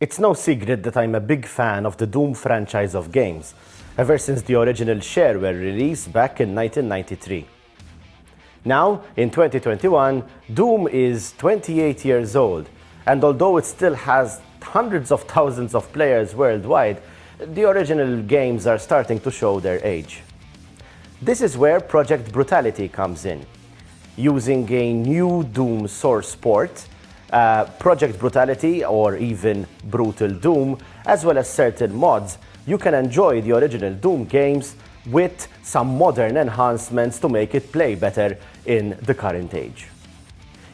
It's no secret that I'm a big fan of the Doom franchise of games, ever since the original shareware release back in 1993. Now, in 2021, Doom is 28 years old, and although it still has hundreds of thousands of players worldwide, the original games are starting to show their age. This is where Project Brutality comes in. Using a new Doom source port, Project Brutality, or even Brutal Doom, as well as certain mods, you can enjoy the original Doom games with some modern enhancements to make it play better in the current age.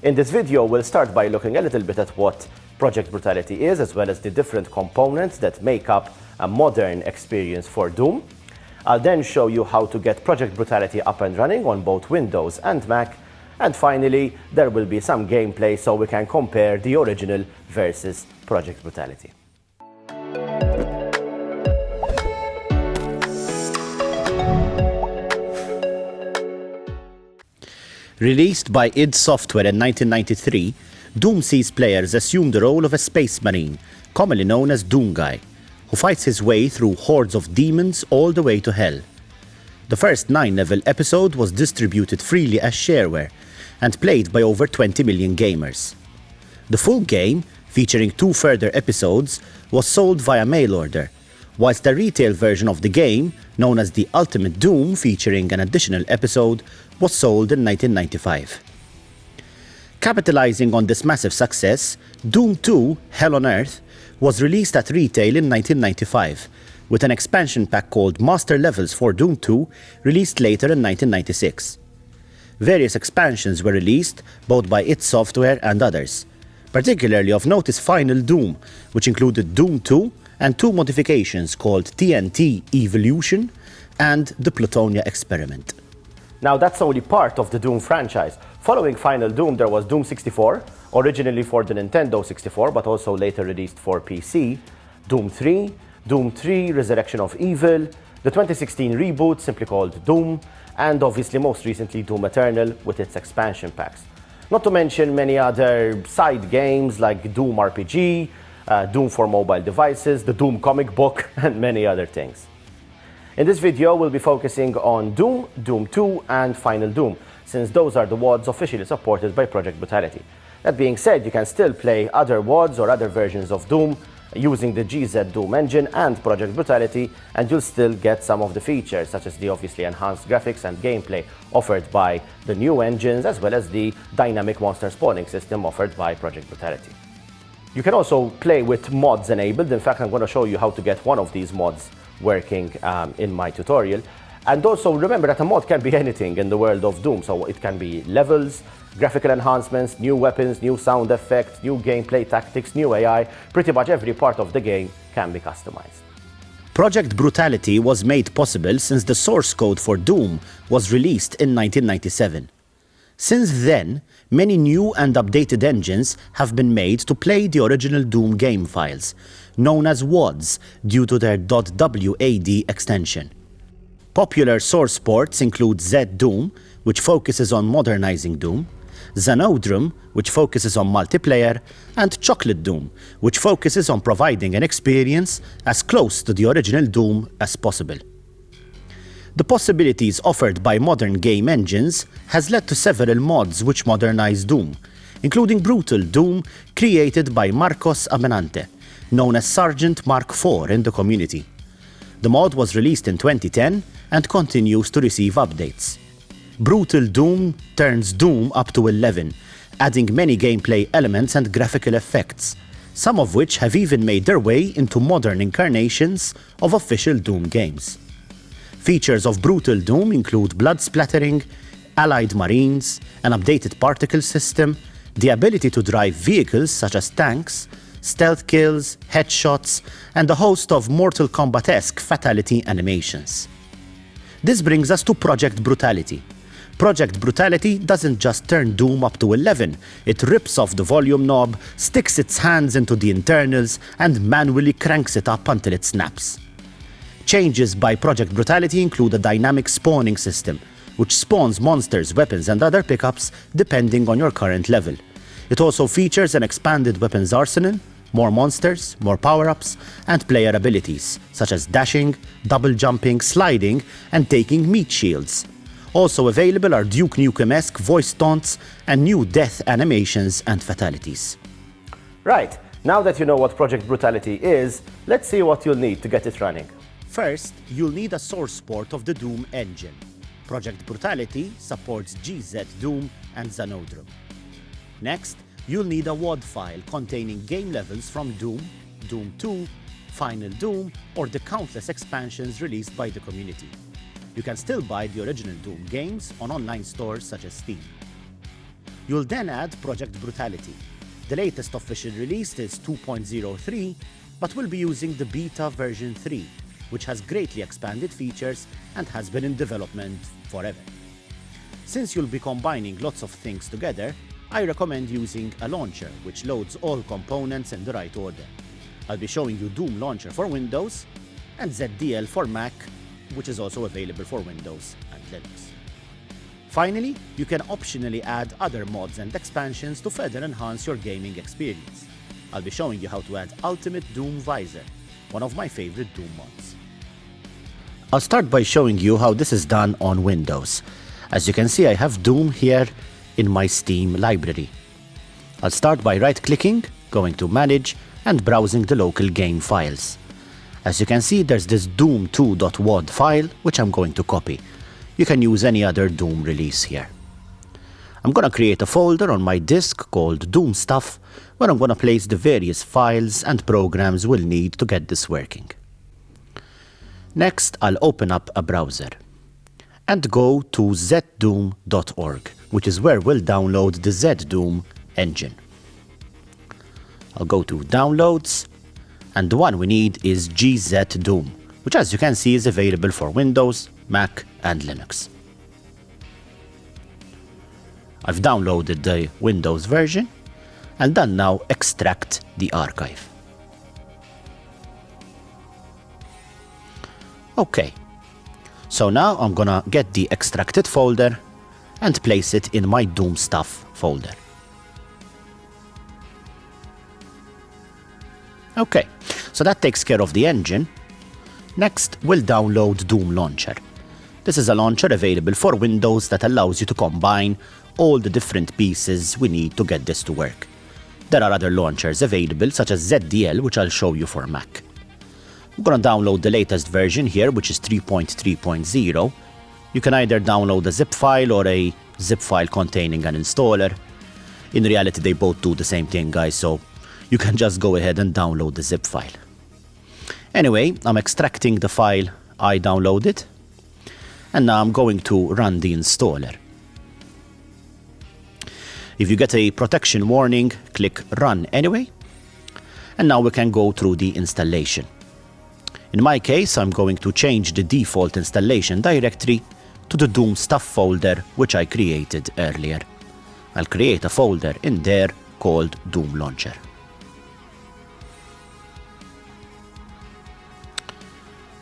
In this video, we'll start by looking a little bit at what Project Brutality is, as well as the different components that make up a modern experience for Doom. I'll then show you how to get Project Brutality up and running on both Windows and Mac. And finally, there will be some gameplay so we can compare the original versus Project Brutality. Released by id Software in 1993, Doom sees players assume the role of a space marine, commonly known as Doom Guy, who fights his way through hordes of demons all the way to hell. The first 9-level episode was distributed freely as shareware and played by over 20 million gamers. The full game, featuring 2 further episodes, was sold via mail order, whilst the retail version of the game, known as the Ultimate Doom featuring an additional episode, was sold in 1995. Capitalizing on this massive success, Doom 2: Hell on Earth was released at retail in 1995, with an expansion pack called Master Levels for Doom 2 released later in 1996. Various expansions were released, both by id Software and others. Particularly of note is Final Doom, which included Doom 2 and 2 modifications called TNT Evolution and the Plutonia Experiment. Now that's only part of the Doom franchise. Following Final Doom, there was Doom 64, originally for the Nintendo 64, but also later released for PC, Doom 3, Doom 3 Resurrection of Evil, the 2016 reboot simply called Doom, and obviously most recently Doom Eternal with its expansion packs. Not to mention many other side games like Doom RPG, Doom for mobile devices, the Doom comic book, and many other things. In this video, we'll be focusing on Doom, Doom 2, and Final Doom, since those are the WODs officially supported by Project Brutality. That being said, you can still play other WODs or other versions of Doom using the GZ Doom engine and Project Brutality, and you'll still get some of the features, such as the obviously enhanced graphics and gameplay offered by the new engines, as well as the dynamic monster spawning system offered by Project Brutality. You can also play with mods enabled. In fact, I'm going to show you how to get one of these mods working in my tutorial. And also remember that a mod can be anything in the world of Doom, so it can be levels, graphical enhancements, new weapons, new sound effects, new gameplay tactics, new AI. Pretty much every part of the game can be customized. Project Brutality was made possible since the source code for Doom was released in 1997. Since then, many new and updated engines have been made to play the original Doom game files, known as WODs due to their .wad extension. Popular source ports include Z-Doom, which focuses on modernizing Doom, Xanodrum, which focuses on multiplayer, and Chocolate Doom, which focuses on providing an experience as close to the original Doom as possible. The possibilities offered by modern game engines has led to several mods which modernize Doom, including Brutal Doom, created by Marcos Amenante, known as Sergeant Mark IV in the community. The mod was released in 2010 and continues to receive updates. Brutal Doom turns Doom up to 11, adding many gameplay elements and graphical effects, some of which have even made their way into modern incarnations of official Doom games. Features of Brutal Doom include blood splattering, allied marines, an updated particle system, the ability to drive vehicles such as tanks, stealth kills, headshots, and a host of Mortal Kombat-esque fatality animations. This brings us to Project Brutality. Project Brutality doesn't just turn Doom up to 11, it rips off the volume knob, sticks its hands into the internals, and manually cranks it up until it snaps. Changes by Project Brutality include a dynamic spawning system, which spawns monsters, weapons, and other pickups depending on your current level. It also features an expanded weapons arsenal, more monsters, more power-ups, and player abilities, such as dashing, double jumping, sliding, and taking meat shields. Also available are Duke Nukem-esque voice taunts and new death animations and fatalities. Right, now that you know what Project Brutality is, let's see what you'll need to get it running. First, you'll need a source port of the Doom engine. Project Brutality supports GZ Doom and Xanodrum. Next, you'll need a WAD file containing game levels from Doom, Doom 2, Final Doom, or the countless expansions released by the community. You can still buy the original Doom games on online stores such as Steam. You'll then add Project Brutality. The latest official release is 2.03, but we'll be using the beta version 3, which has greatly expanded features and has been in development forever. Since you'll be combining lots of things together, I recommend using a launcher which loads all components in the right order. I'll be showing you Doom Launcher for Windows and ZDL for Mac, which is also available for Windows and Linux. Finally, you can optionally add other mods and expansions to further enhance your gaming experience. I'll be showing you how to add Ultimate Doom Visor, one of my favorite Doom mods. I'll start by showing you how this is done on Windows. As you can see, I have Doom here in my Steam library. I'll start by right-clicking, going to Manage, and browsing the local game files. As you can see, there's this doom2.wad file, which I'm going to copy. You can use any other Doom release here. I'm going to create a folder on my disk called Doom Stuff, where I'm going to place the various files and programs we'll need to get this working. Next, I'll open up a browser and go to zdoom.org, which is where we'll download the ZDoom engine. I'll go to Downloads, and the one we need is GZ Doom, which as you can see is available for Windows, Mac, and Linux. I've downloaded the Windows version, and then now extract the archive. Okay, so now I'm gonna get the extracted folder and place it in my Doom Stuff folder. Okay, so that takes care of the engine. Next, we'll download Doom Launcher. This is a launcher available for Windows that allows you to combine all the different pieces we need to get this to work. There are other launchers available, such as ZDL, which I'll show you for Mac. I'm going to download the latest version here, which is 3.3.0. You can either download a zip file or a zip file containing an installer. In reality, they both do the same thing, guys, so you can just go ahead and download the zip file. Anyway, I'm extracting the file I downloaded, and now I'm going to run the installer. If you get a protection warning, click Run anyway, and now we can go through the installation. In my case, I'm going to change the default installation directory to the Doom Stuff folder which I created earlier. I'll create a folder in there called Doom Launcher.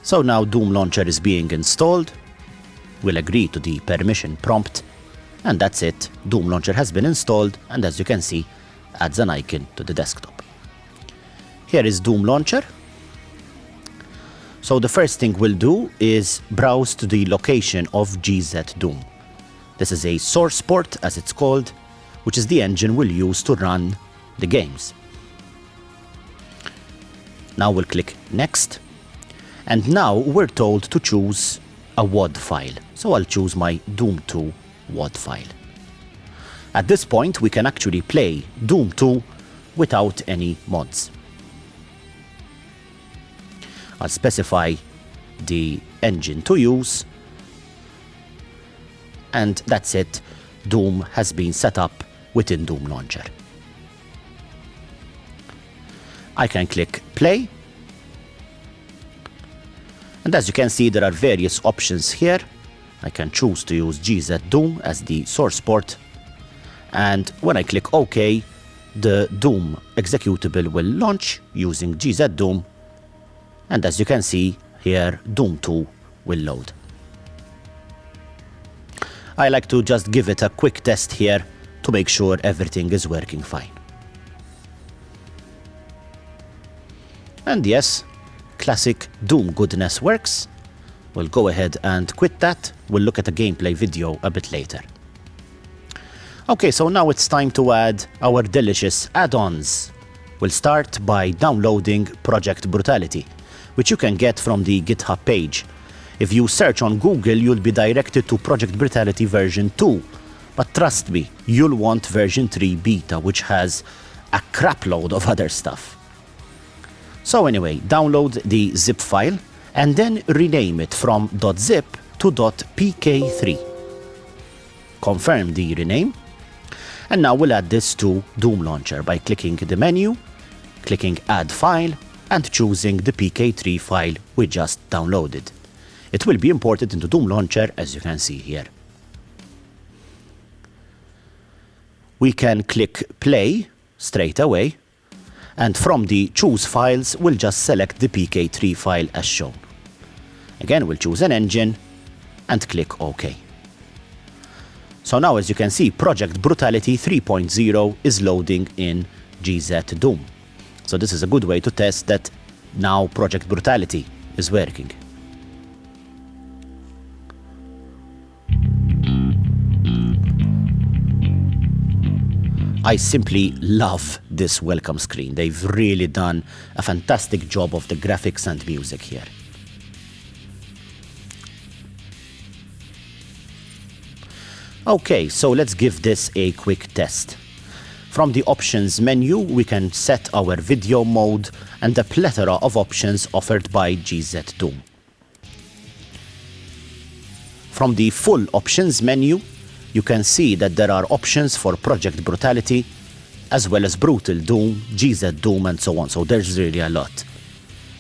So now Doom Launcher is being installed. We'll agree to the permission prompt, and that's it. Doom Launcher has been installed, and as you can see, adds an icon to the desktop. Here is Doom Launcher. So the first thing we'll do is browse to the location of GZ Doom. This is a source port, as it's called, which is the engine we'll use to run the games. Now we'll click Next. And now we're told to choose a WAD file. So I'll choose my Doom 2 WAD file. At this point, we can actually play Doom 2 without any mods. I'll specify the engine to use, and that's it. Doom has been set up within Doom Launcher. I can click Play, and as you can see, there are various options here. I can choose to use GZ Doom as the source port, and when I click OK, the Doom executable will launch using GZ Doom. And as you can see here, Doom 2 will load. I like to just give it a quick test here to make sure everything is working fine. And yes, classic Doom goodness works. We'll go ahead and quit that. We'll look at a gameplay video a bit later. Okay, so now it's time to add our delicious add-ons. We'll start by downloading Project Brutality, which you can get from the GitHub page. If you search on Google, you'll be directed to Project Brutality version 2. But trust me, you'll want version 3 beta, which has a crapload of other stuff. So anyway, download the zip file and then rename it from .zip to .pk3. Confirm the rename. And now we'll add this to Doom Launcher by clicking the menu, clicking Add File, and choosing the pk3 file we just downloaded. It will be imported into Doom Launcher, as you can see here. We can click Play straight away, and from the Choose Files, we'll just select the pk3 file as shown. Again, we'll choose an engine and click OK. So now, as you can see, Project Brutality 3.0 is loading in GZ Doom. So this is a good way to test that now Project Brutality is working. I simply love this welcome screen. They've really done a fantastic job of the graphics and music here. Okay, so let's give this a quick test. From the options menu, we can set our video mode and a plethora of options offered by GZ Doom. From the full options menu, you can see that there are options for Project Brutality, as well as Brutal Doom, GZ Doom, and so on. So there's really a lot.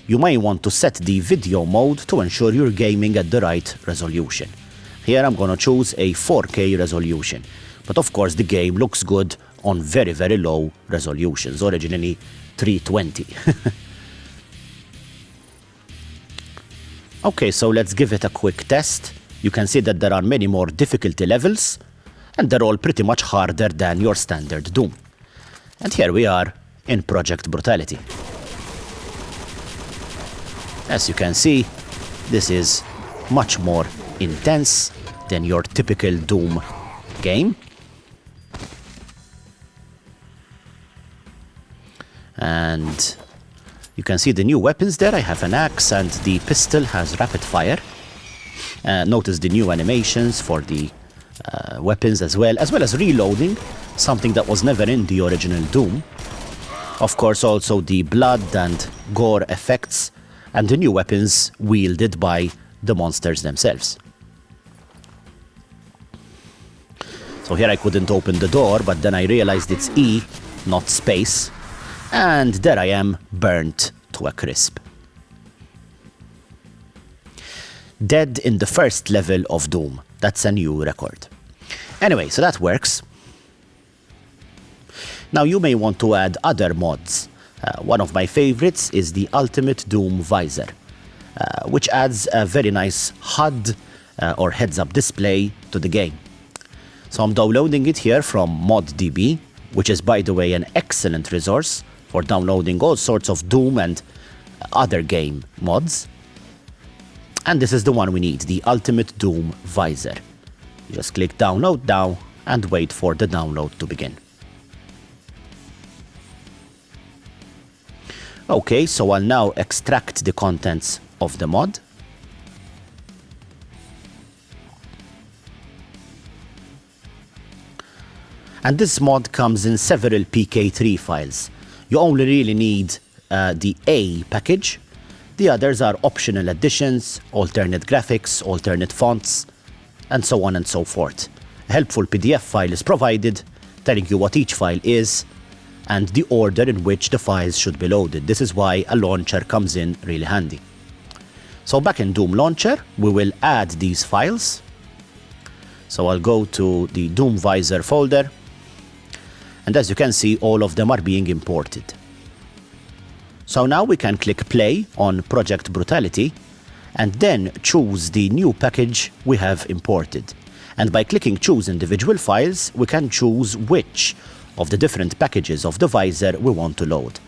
You may want to set the video mode to ensure you're gaming at the right resolution. Here I'm going to choose a 4K resolution. But of course the game looks good on very, very low resolutions, originally 320. Okay, so let's give it a quick test. You can see that there are many more difficulty levels, and they're all pretty much harder than your standard Doom. And here we are in Project Brutality. As you can see, this is much more intense than your typical Doom game. And you can see the new weapons there. I have an axe and the pistol has rapid fire. Notice the new animations for the weapons as well as reloading, something that was never in the original Doom. Of course, also the blood and gore effects and the new weapons wielded by the monsters themselves. So here I couldn't open the door, but then I realized it's E, not space. And there I am, burnt to a crisp. Dead in the first level of Doom. That's a new record. Anyway, so that works. Now you may want to add other mods. One of my favorites is the Ultimate Doom Visor, which adds a very nice HUD or heads-up display to the game. So I'm downloading it here from ModDB, which is, by the way, an excellent resource for downloading all sorts of Doom and other game mods. And this is the one we need, the Ultimate Doom Visor. You just click download now and wait for the download to begin. Okay, so I'll now extract the contents of the mod. And this mod comes in several pk3 files. You only really need the A package. The others are optional additions, alternate graphics, alternate fonts, and so on and so forth. A helpful PDF file is provided, telling you what each file is, and the order in which the files should be loaded. This is why a launcher comes in really handy. So back in Doom Launcher, we will add these files. So I'll go to the Doom Visor folder, and as you can see, all of them are being imported. So now we can click play on Project Brutality, and then choose the new package we have imported. And by clicking choose individual files, we can choose which of the different packages of the visor we want to load.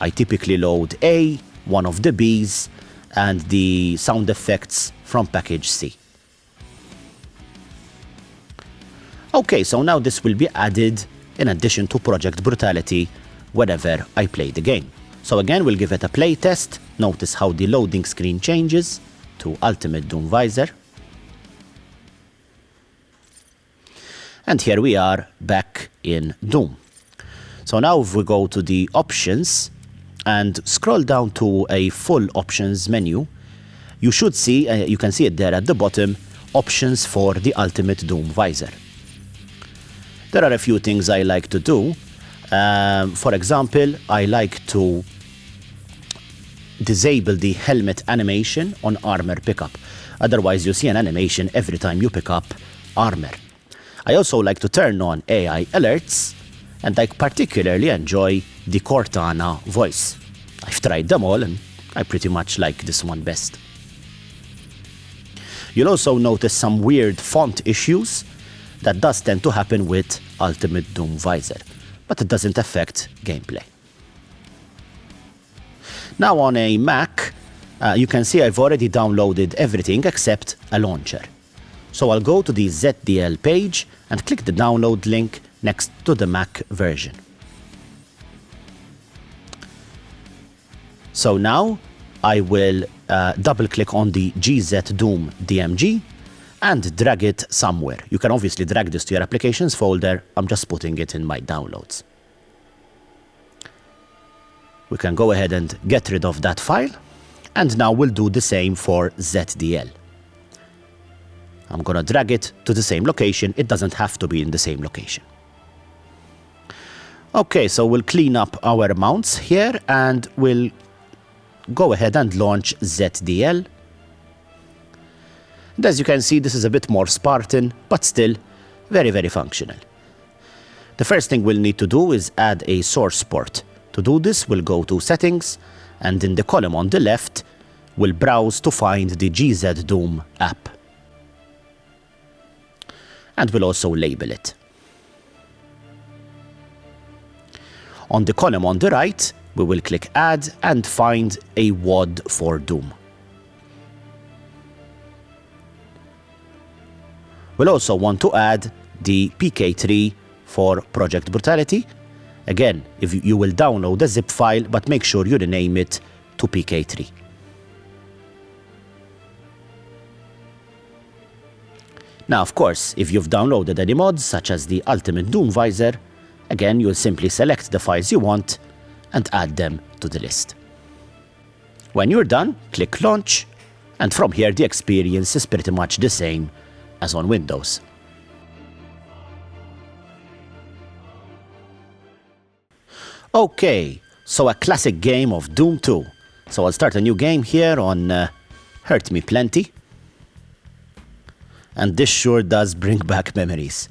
I typically load A, one of the Bs, and the sound effects from package C. Okay, so now this will be added in addition to Project Brutality whenever I play the game. So again, we'll give it a play test. Notice how the loading screen changes to Ultimate Doom Visor. And here we are back in Doom. So now if we go to the options and scroll down to a full options menu, you should see, you can see it there at the bottom, options for the Ultimate Doom Visor. There are a few things I like to do. For example, I like to disable the helmet animation on armor pickup. Otherwise, you see an animation every time you pick up armor. I also like to turn on AI alerts, and I particularly enjoy the Cortana voice. I've tried them all, and I pretty much like this one best. You'll also notice some weird font issues. That does tend to happen with Ultimate Doom Visor, but it doesn't affect gameplay. Now on a Mac, you can see I've already downloaded everything except a launcher. So I'll go to the ZDL page and click the download link next to the Mac version. So now I will double click on the GZ Doom DMG and drag it somewhere. You can obviously drag this to your applications folder. I'm just putting it in my downloads. We can go ahead and get rid of that file. And now we'll do the same for ZDL. I'm gonna drag it to the same location. It doesn't have to be in the same location. Okay, so we'll clean up our mounts here and we'll go ahead and launch ZDL. And as you can see, this is a bit more Spartan, but still very, very functional. The first thing we'll need to do is add a source port. To do this, we'll go to Settings, and in the column on the left, we'll browse to find the GZ Doom app. And we'll also label it. On the column on the right, we will click Add and find a WOD for Doom. We'll also want to add the PK3 for Project Brutality. Again, if you will download a zip file, but make sure you rename it to PK3. Now, of course, if you've downloaded any mods, such as the Ultimate Doom Visor, again, you'll simply select the files you want and add them to the list. When you're done, click Launch, and from here the experience is pretty much the same as on Windows. Okay, so a classic game of Doom 2. So I'll start a new game here on Hurt Me Plenty. And this sure does bring back memories.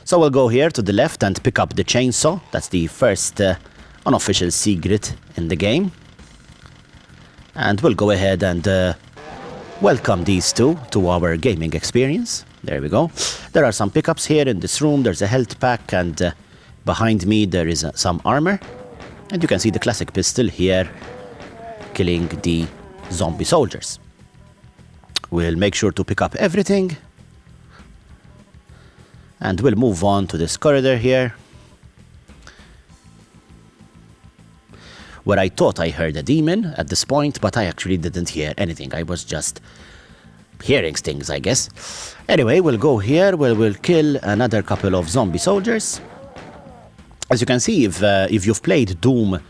So we'll go here to the left and pick up the chainsaw. That's the first unofficial secret in the game. And we'll go ahead and welcome these two to our gaming experience. There we go. There are some pickups here in this room. There's a health pack, and behind me there is some armor. And you can see the classic pistol here, killing the zombie soldiers. We'll make sure to pick up everything. And we'll move on to this corridor here, where I thought I heard a demon at this point, but I actually didn't hear anything. I was just hearing things, I guess. Anyway, we'll go here where we'll kill another couple of zombie soldiers. As you can see, if you've played Doom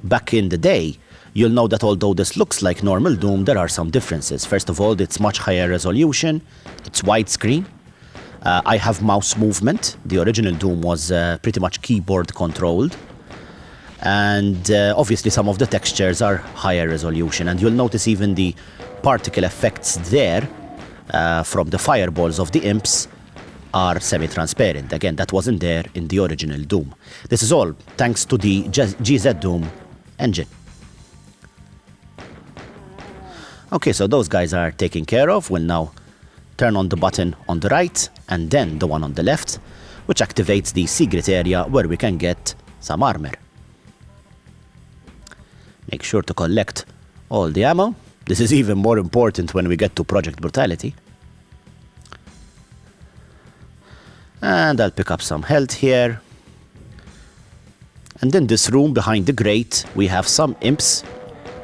back in the day, you'll know that although this looks like normal Doom, there are some differences. First of all, it's much higher resolution, it's widescreen. I have mouse movement. The original Doom was pretty much keyboard controlled. And obviously some of the textures are higher resolution, and you'll notice even the particle effects there from the fireballs of the imps are semi-transparent. Again, that wasn't there in the original Doom. This is all thanks to the GZ Doom engine. Okay, so those guys are taken care of. We'll now turn on the button on the right and then the one on the left, which activates the secret area where we can get some armor. Make sure to collect all the ammo. This is even more important when we get to Project Brutality. And I'll pick up some health here. And in this room behind the grate, we have some imps,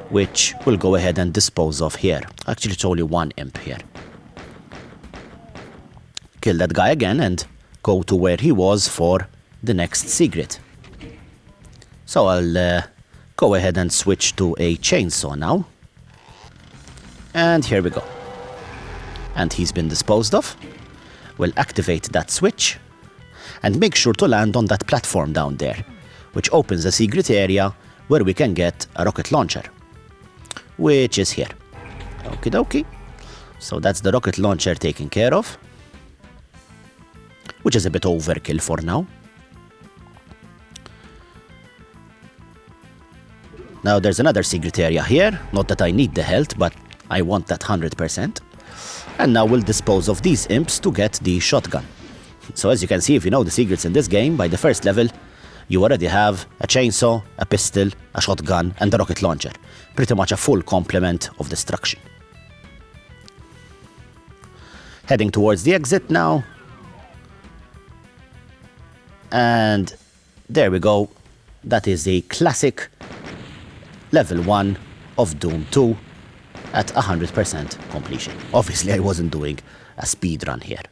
which we'll go ahead and dispose of here. Actually, it's only one imp here. Kill that guy again and go to where he was for the next secret. So I'll go ahead and switch to a chainsaw now. And here we go. And he's been disposed of. We'll activate that switch and make sure to land on that platform down there, which opens a secret area where we can get a rocket launcher, which is here. Okie dokie. So that's the rocket launcher taken care of, which is a bit overkill for now. Now there's another secret area here. Not that I need the health, but I want that 100%. And now we'll dispose of these imps to get the shotgun. So as you can see, if you know the secrets in this game, by the first level, you already have a chainsaw, a pistol, a shotgun, and a rocket launcher. Pretty much a full complement of destruction. Heading towards the exit now. And there we go. That is a classic level 1 of Doom 2 at 100% completion. Obviously, I wasn't doing a speed run here.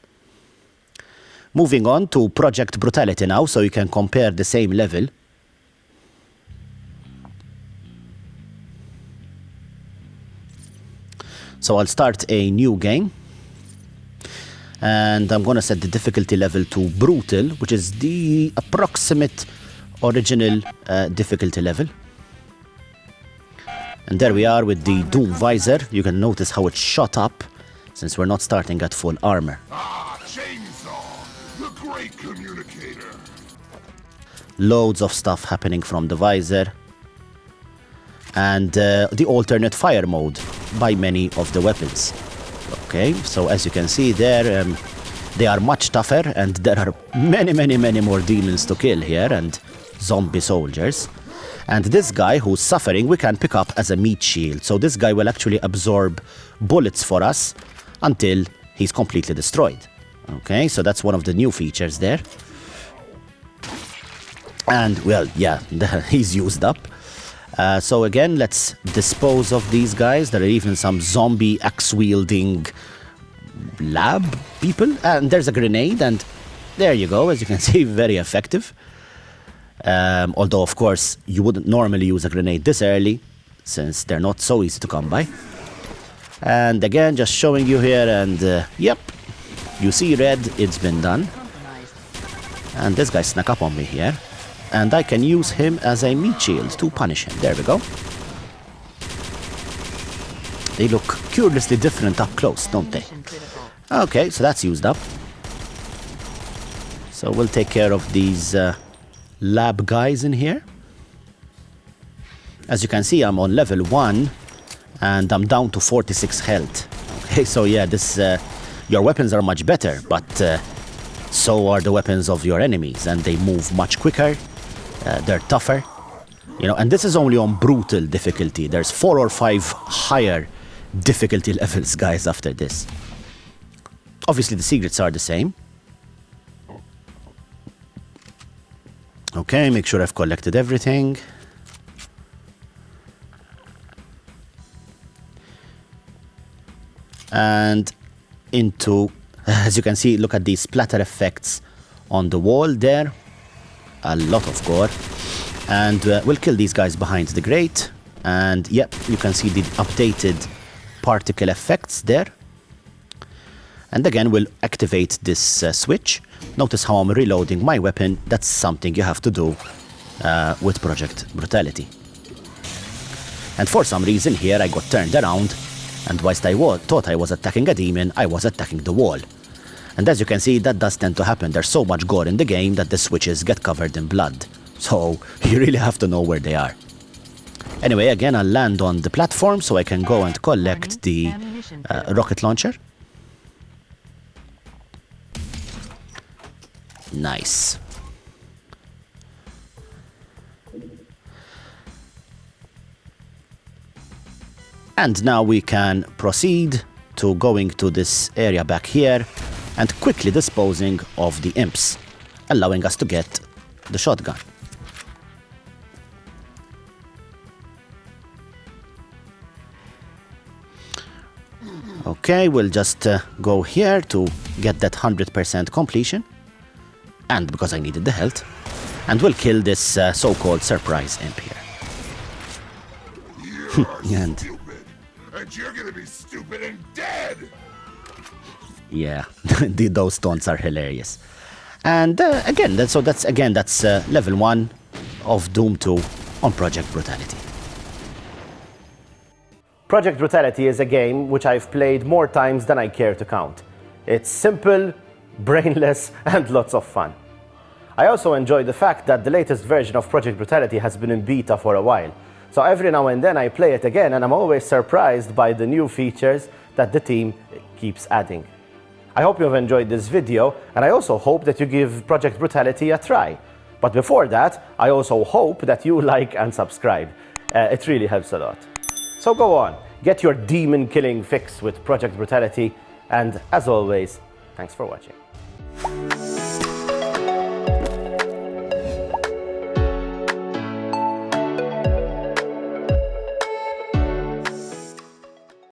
Moving on to Project Brutality now, so you can compare the same level. So I'll start a new game. And I'm going to set the difficulty level to Brutal, which is the approximate original difficulty level. And there we are with the Doom visor. You can notice how it shot up since we're not starting at full armor. Chainsaw, the great communicator. Loads of stuff happening from the visor. And the alternate fire mode by many of the weapons. Okay, so as you can see there, they are much tougher and there are many more demons to kill here and zombie soldiers. And this guy who's suffering, we can pick up as a meat shield. So this guy will actually absorb bullets for us until he's completely destroyed. Okay, so that's one of the new features there. And, well, yeah, he's used up. So again, let's dispose of these guys. There are even some zombie axe-wielding lab people. And there's a grenade, and there you go. As you can see, very effective. Although, of course, you wouldn't normally use a grenade this early, since they're not so easy to come by. And again, just showing you here, and yep, you see red, it's been done. And this guy snuck up on me here. And I can use him as a meat shield to punish him. There we go. They look curiously different up close, don't they? Okay, so that's used up. So we'll take care of these lab guys in here. As you can see, I'm on level 1 and I'm down to 46 health. Okay, so yeah, this your weapons are much better, but so are the weapons of your enemies, and they move much quicker. They're tougher, you know, and this is only on brutal difficulty. There's 4 or 5 higher difficulty levels, guys, after this. Obviously, the secrets are the same. Okay, make sure I've collected everything. And into, as you can see, look at these splatter effects on the wall there. A lot of gore. And we'll kill these guys behind the grate. And yep, you can see the updated particle effects there. And again, we'll activate this switch. Notice how I'm reloading my weapon. That's something you have to do with Project Brutality. And for some reason here, I got turned around. And whilst I thought I was attacking a demon, I was attacking the wall. And as you can see, that does tend to happen. There's so much gore in the game that the switches get covered in blood. So you really have to know where they are. Anyway, again, I'll land on the platform so I can go and collect the rocket launcher. Nice. And now we can proceed to going to this area back here and quickly disposing of the imps, allowing us to get the shotgun. Okay, we'll just go here to get that 100% completion. And because I needed the health. And we'll kill this so-called surprise imp here. You're And stupid. And you're gonna be stupid and dead! yeah, those taunts are hilarious. And again, that's level 1 of Doom 2 on Project Brutality. Project Brutality is a game which I've played more times than I care to count. It's simple, brainless, and lots of fun. I also enjoy the fact that the latest version of Project Brutality has been in beta for a while. So every now and then I play it again and I'm always surprised by the new features that the team keeps adding. I hope you have enjoyed this video, and I also hope that you give Project Brutality a try. But before that, I also hope that you like and subscribe. It really helps a lot. So go on, get your demon killing fix with Project Brutality, and as always, thanks for watching.